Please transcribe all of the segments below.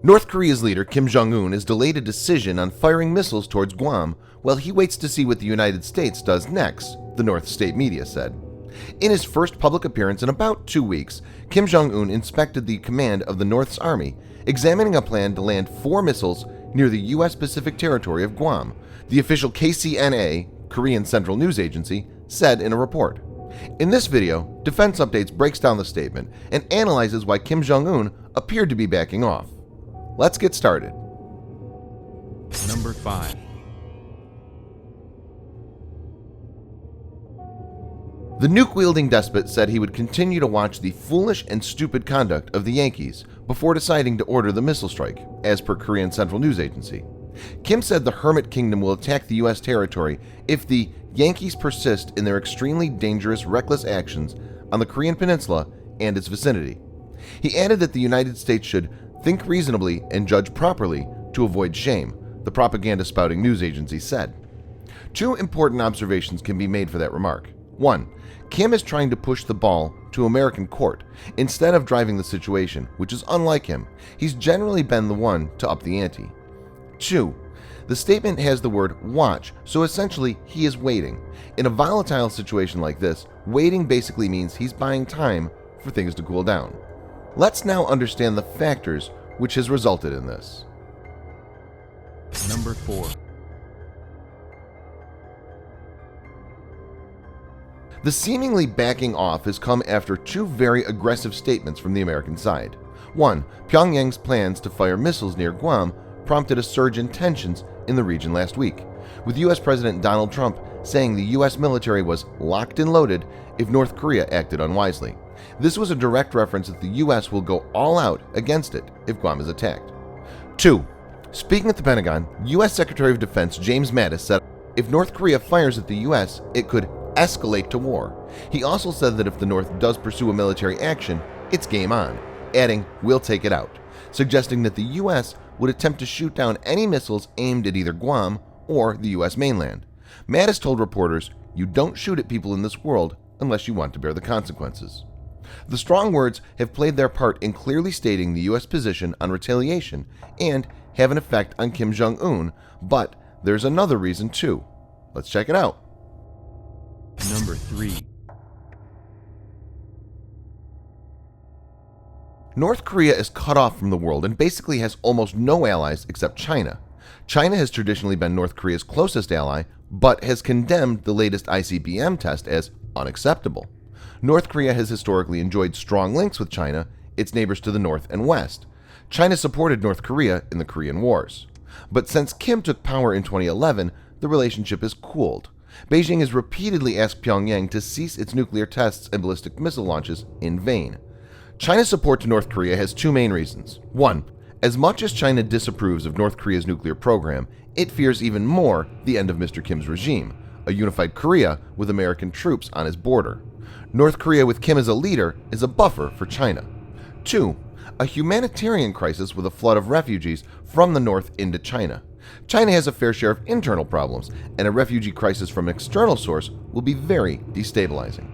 North Korea's leader Kim Jong Un has delayed a decision on firing missiles towards Guam while he waits to see what the United States does next, the North state media said. In his first public appearance in about 2 weeks, Kim Jong Un inspected the command of the North's army, examining a plan to land 4 missiles near the U.S. Pacific territory of Guam, the official KCNA, Korean Central News Agency, said in a report. In this video, Defense Updates breaks down the statement and analyzes why Kim Jong Un appeared to be backing off. Let's get started. Number 5. The nuke-wielding despot said he would continue to watch the foolish and stupid conduct of the Yankees before deciding to order the missile strike, as per Korean Central News Agency. Kim said the Hermit Kingdom will attack the U.S. territory if the Yankees persist in their extremely dangerous, reckless actions on the Korean Peninsula and its vicinity. He added that the United States should think reasonably and judge properly to avoid shame, the propaganda-spouting news agency said. 2 important observations can be made for that remark. 1. Kim is trying to push the ball to American court instead of driving the situation, which is unlike him. He's generally been the one to up the ante. 2. The statement has the word watch, so essentially he is waiting. In a volatile situation like this, waiting basically means he's buying time for things to cool down. Let's now understand the factors which has resulted in this. Number 4. The seemingly backing off has come after 2 very aggressive statements from the American side. 1. Pyongyang's plans to fire missiles near Guam prompted a surge in tensions in the region last week, with U.S. President Donald Trump saying the U.S. military was locked and loaded if North Korea acted unwisely. This was a direct reference that the U.S. will go all out against it if Guam is attacked. 2. Speaking at the Pentagon, U.S. Secretary of Defense James Mattis said if North Korea fires at the U.S., it could escalate to war. He also said that if the North does pursue a military action, it's game on, adding, "We'll take it out," suggesting that the U.S. would attempt to shoot down any missiles aimed at either Guam or the U.S. mainland. Mattis told reporters, "You don't shoot at people in this world unless you want to bear the consequences." The strong words have played their part in clearly stating the U.S. position on retaliation and have an effect on Kim Jong Un, but there's another reason too. Let's check it out. Number 3. North Korea is cut off from the world and basically has almost no allies except China. China has traditionally been North Korea's closest ally, but has condemned the latest ICBM test as unacceptable. North Korea has historically enjoyed strong links with China, its neighbors to the north and west. China supported North Korea in the Korean Wars. But since Kim took power in 2011, the relationship has cooled. Beijing has repeatedly asked Pyongyang to cease its nuclear tests and ballistic missile launches in vain. China's support to North Korea has 2 main reasons. 1. As much as China disapproves of North Korea's nuclear program, it fears even more the end of Mr. Kim's regime, a unified Korea with American troops on its border. North Korea with Kim as a leader is a buffer for China. 2. A humanitarian crisis with a flood of refugees from the north into China. China has a fair share of internal problems, and a refugee crisis from an external source will be very destabilizing.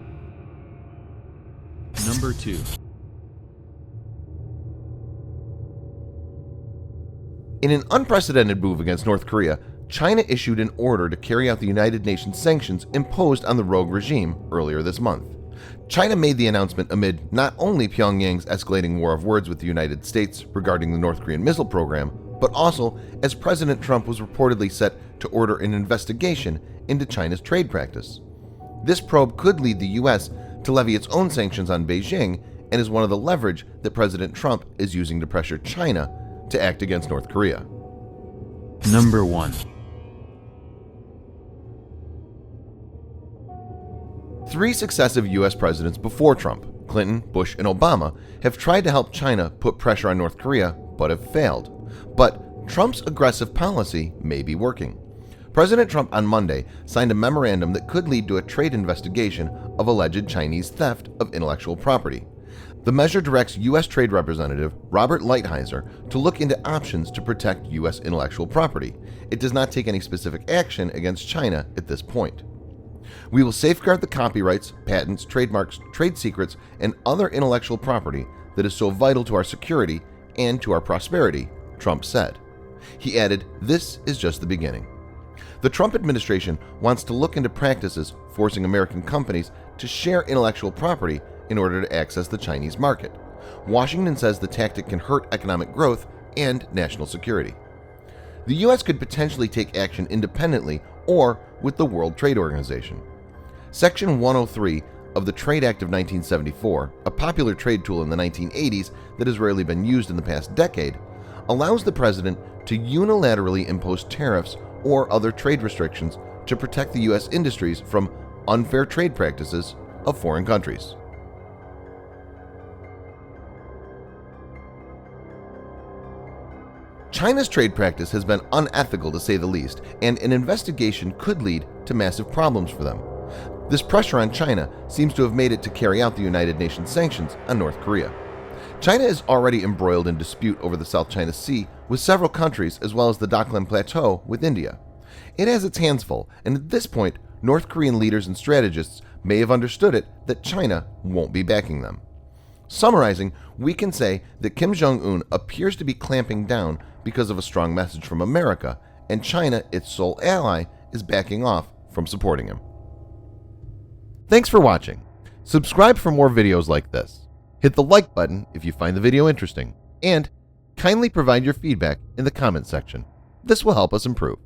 Number 2. In an unprecedented move against North Korea, China issued an order to carry out the United Nations sanctions imposed on the rogue regime earlier this month. China made the announcement amid not only Pyongyang's escalating war of words with the United States regarding the North Korean missile program, but also as President Trump was reportedly set to order an investigation into China's trade practice. This probe could lead the U.S. to levy its own sanctions on Beijing and is one of the leverage that President Trump is using to pressure China to act against North Korea. Number 1. 3 successive U.S. presidents before Trump, Clinton, Bush, and Obama, have tried to help China put pressure on North Korea, but have failed. But Trump's aggressive policy may be working. President Trump on Monday signed a memorandum that could lead to a trade investigation of alleged Chinese theft of intellectual property. The measure directs U.S. Trade Representative Robert Lighthizer to look into options to protect U.S. intellectual property. It does not take any specific action against China at this point. We will safeguard the copyrights, patents, trademarks, trade secrets, and other intellectual property that is so vital to our security and to our prosperity, Trump said. He added, "This is just the beginning." The Trump administration wants to look into practices forcing American companies to share intellectual property in order to access the Chinese market. Washington says the tactic can hurt economic growth and national security. The U.S. could potentially take action independently or with the World Trade Organization. Section 103 of the Trade Act of 1974, a popular trade tool in the 1980s that has rarely been used in the past decade, allows the president to unilaterally impose tariffs or other trade restrictions to protect the U.S. industries from unfair trade practices of foreign countries. China's trade practice has been unethical to say the least, and an investigation could lead to massive problems for them. This pressure on China seems to have made it to carry out the United Nations sanctions on North Korea. China is already embroiled in dispute over the South China Sea with several countries as well as the Doklam Plateau with India. It has its hands full, and at this point, North Korean leaders and strategists may have understood it that China won't be backing them. Summarizing, we can say that Kim Jong Un appears to be clamping down because of a strong message from America, and China, its sole ally, is backing off from supporting him. Thanks for watching. Subscribe for more videos like this. Hit the like button if you find the video interesting, and kindly provide your feedback in the comment section. This will help us improve.